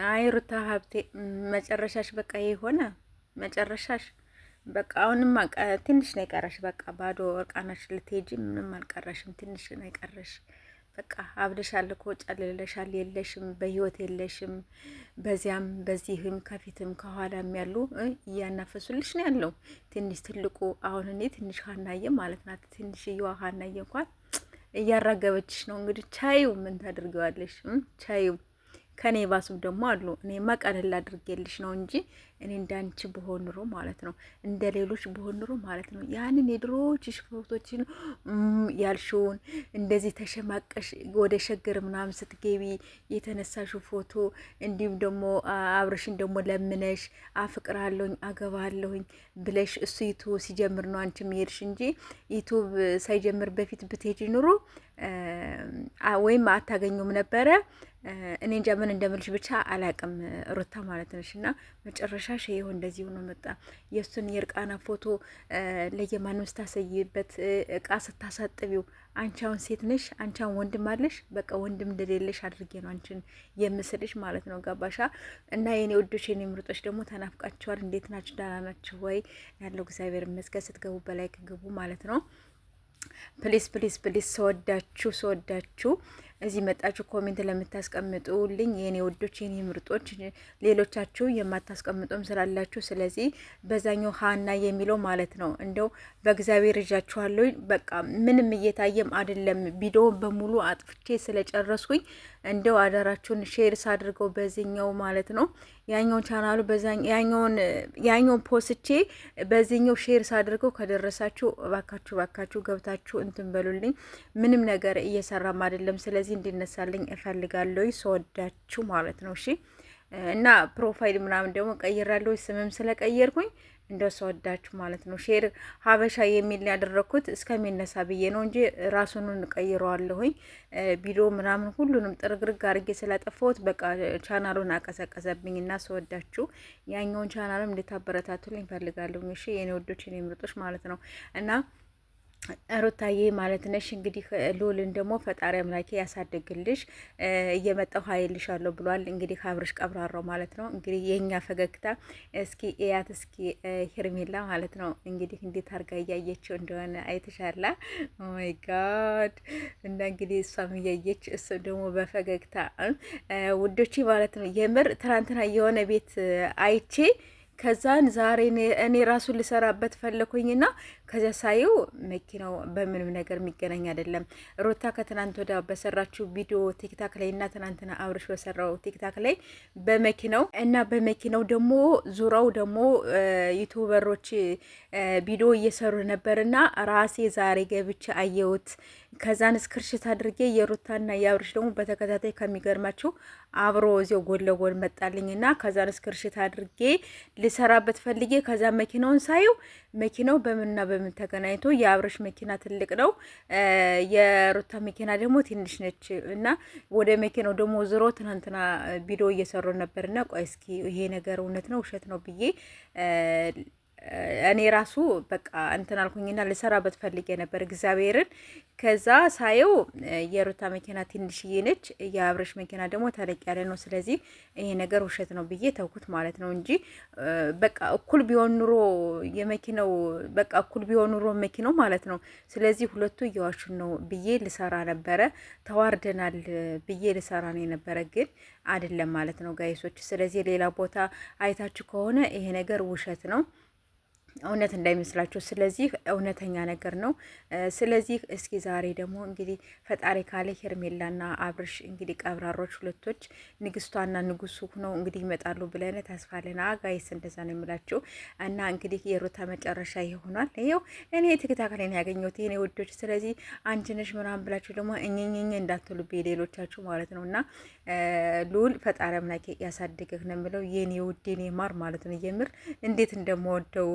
አይ ሩታ ሀብቴ መጨረሻሽ በቃ የሆነ መጨረሻሽ በቃ አሁንማ ትንሽ ነው የቀረሽ። በቃ ባዶ እርቃናሽ ልትሄጂ ምንም አልቀረሽም። ትንሽ ነው የቀረሽ። በቃ አብደሻል እኮ ጨልለሻል። የለሽም፣ በህይወት የለሽም። በዚያም በዚህም ከፊትም ከኋላም ያሉ እያናፈሱልሽ ነው ያለው። ትንሽ ትልቁ አሁን እኔ ትንሽ ሀናየ ማለት ናት። ትንሽዬዋ ሀናየ እንኳን እያራገበችሽ ነው። እንግዲህ ቻዩ ምን ታድርገዋለሽ? ቻዩ ከኔ ባሱም ደግሞ አሉ። እኔማ ቀለል አድርጌልሽ ነው እንጂ እኔ እንዳንቺ በሆን ኑሮ ማለት ነው፣ እንደ ሌሎች በሆን ኑሮ ማለት ነው፣ ያንን የድሮዎችሽ ፎቶችን ያልሽውን እንደዚህ ተሸማቀሽ ወደ ሸገር ምናምን ስትገቢ የተነሳሹ ፎቶ እንዲሁም ደግሞ አብረሽን ደግሞ ለምነሽ አፍቅራለሁኝ አገባለሁኝ ብለሽ እሱ ዩቱብ ሲጀምር ነው አንቺ ሄድሽ እንጂ ዩቱብ ሳይጀምር በፊት ብትሄጂ ኑሮ ወይም አታገኙም ነበረ። እኔ እንጃ ምን እንደምልሽ ብቻ አላቅም ሩታ ማለት ነሽ። እና መጨረሻሽ ይኸው እንደዚህ ሆኖ መጣ። የእሱን የእርቃና ፎቶ ለየማንም ስታሰይበት እቃ ስታሳጥቢው አንቺ አሁን ሴት ነሽ፣ አንቺ አሁን ወንድም አለሽ። በቃ ወንድም እንደሌለሽ አድርጌ ነው አንቺን የምስልሽ ማለት ነው። ገባሻ? እና የኔ ውዶች የኔ ምርጦች ደግሞ ተናፍቃችኋል። እንዴት ናችሁ? ደህና ናችሁ ወይ? ያለው እግዚአብሔር ይመስገን። ስትገቡ በላይ ከገቡ ማለት ነው። ፕሊስ ፕሊስ ፕሊስ ስወዳችሁ እዚህ መጣችሁ ኮሜንት ለምታስቀምጡልኝ የኔ ወዶች የኔ ምርጦች፣ ሌሎቻችሁ የማታስቀምጡም ስላላችሁ፣ ስለዚህ በዛኛው ሀና የሚለው ማለት ነው እንደው በእግዚአብሔር እጃችኋለሁ። በቃ ምንም እየታየም አይደለም። ቪዲዮውን በሙሉ አጥፍቼ ስለጨረስኩኝ እንደው አደራችሁን ሼር ሳድርገው በዚህኛው ማለት ነው ያኛውን ቻናሉ ያኛውን ፖስቼ በዚህኛው ሼር ሳድርገው ከደረሳችሁ ባካችሁ ገብታችሁ እንትን በሉልኝ። ምንም ነገር እየሰራም አይደለም። ስለዚህ እንዲነሳልኝ እፈልጋለሁ። ስወዳችሁ ማለት ነው። እሺ። እና ፕሮፋይል ምናምን ደግሞ ቀይራለሁ። ስምም ስለቀየርኩኝ እንደው ስወዳችሁ ማለት ነው። ሼር ሀበሻ የሚል ያደረኩት እስከሚነሳ ብዬ ነው እንጂ ራሱን ቀይረዋለሁኝ። ቪዲዮ ምናምን ሁሉንም ጥርግርግ አድርጌ ስላጠፋሁት በቃ ቻናሉን አቀዘቀዘብኝ። እና ስወዳችሁ ያኛውን ቻናልም እንድታበረታቱልኝ እፈልጋለሁ። እሺ የኔ ወዶች የኔ ምርጦች ማለት ነው። እና ሩታዬ ማለት ነሽ እንግዲህ ሉልን ደግሞ ፈጣሪ አምላኬ ያሳድግልሽ፣ እየመጣው ሀይልሻለሁ ብሏል። እንግዲህ አብርሽ ቀብራራው ማለት ነው። እንግዲህ የኛ ፈገግታ እስኪ እያት እስኪ ሄርሜላ ማለት ነው እንግዲህ እንዴት አርጋ እያየችው እንደሆነ አይተሻላ። ኦማይ ጋድ። እና እንግዲህ እሷም እያየች እሱ ደግሞ በፈገግታ ውዶች ማለት ነው። የምር ትናንትና የሆነ ቤት አይቼ ከዛን ዛሬ እኔ ራሱን ልሰራበት ፈለኩኝና ከዚያ ሳየው መኪናው በምንም ነገር የሚገናኝ አይደለም። ሩታ ከትናንት ወዳ በሰራችው ቪዲዮ ቲክታክ ላይ እና ትናንትና አብርሽ በሰራው ቲክታክ ላይ በመኪናው ደግሞ ዙራው ደግሞ ዩቱበሮች ቪዲዮ እየሰሩ ነበርና ራሴ ዛሬ ገብቼ አየሁት። ከዛን ስክርሽት አድርጌ የሩታና የአብርሽ ደግሞ በተከታታይ ከሚገርማችሁ አብሮ እዚው ጎን ለጎን መጣልኝና ከዛን ስክርሽት አድርጌ ልሰራበት ፈልጌ ከዛ መኪናውን ሳየው መኪናው በምንና በምን ተገናኝቶ የአብርሽ መኪና ትልቅ ነው፣ የሩታ መኪና ደግሞ ትንሽ ነች። እና ወደ መኪናው ደግሞ ዝሮ ትናንትና ቪዲዮ እየሰሩ ነበርና ቆይ እስኪ ይሄ ነገር እውነት ነው ውሸት ነው ብዬ እኔ ራሱ በቃ እንትን አልኩኝና ልሰራበት ፈልጌ ነበር እግዚአብሔርን። ከዛ ሳየው የሩታ መኪና ትንሽዬ ነች፣ የአብርሽ መኪና ደግሞ ተለቅ ያለ ነው። ስለዚህ ይሄ ነገር ውሸት ነው ብዬ ተውኩት ማለት ነው እንጂ በቃ እኩል ቢሆን ኑሮ የመኪናው በቃ እኩል ቢሆን ኑሮ መኪናው ማለት ነው። ስለዚህ ሁለቱ እየዋሹን ነው ብዬ ልሰራ ነበረ። ተዋርደናል ብዬ ልሰራ ነው የነበረ፣ ግን አይደለም ማለት ነው ጋይሶች። ስለዚህ ሌላ ቦታ አይታችሁ ከሆነ ይሄ ነገር ውሸት ነው፣ እውነት እንዳይመስላችሁ። ስለዚህ እውነተኛ ነገር ነው። ስለዚህ እስኪ ዛሬ ደግሞ እንግዲህ ፈጣሪ ካለ ሄርሜላና አብርሽ እንግዲህ ቀብራሮች ሁለቶች ንግስቷና ንጉሱ ሆነው እንግዲህ ይመጣሉ ብለን ተስፋለን። ጋይስ እንደዛ ነው የምላችሁ። እና እንግዲህ የሩታ መጨረሻ ይሆናል። ይኸው እኔ ቲክታክ ላይ ነው ያገኘሁት የኔ ውዶች። ስለዚህ አንቺ ነሽ ምናምን ብላችሁ ደግሞ እኝኝኝ እንዳትሉብኝ ሌሎቻችሁ ማለት ነው። እና ሉል ፈጣሪ አምላክ ያሳድግህ ነው የምለው የኔ ውድ የኔ ማር ማለት ነው። የምር እንዴት እንደምወደው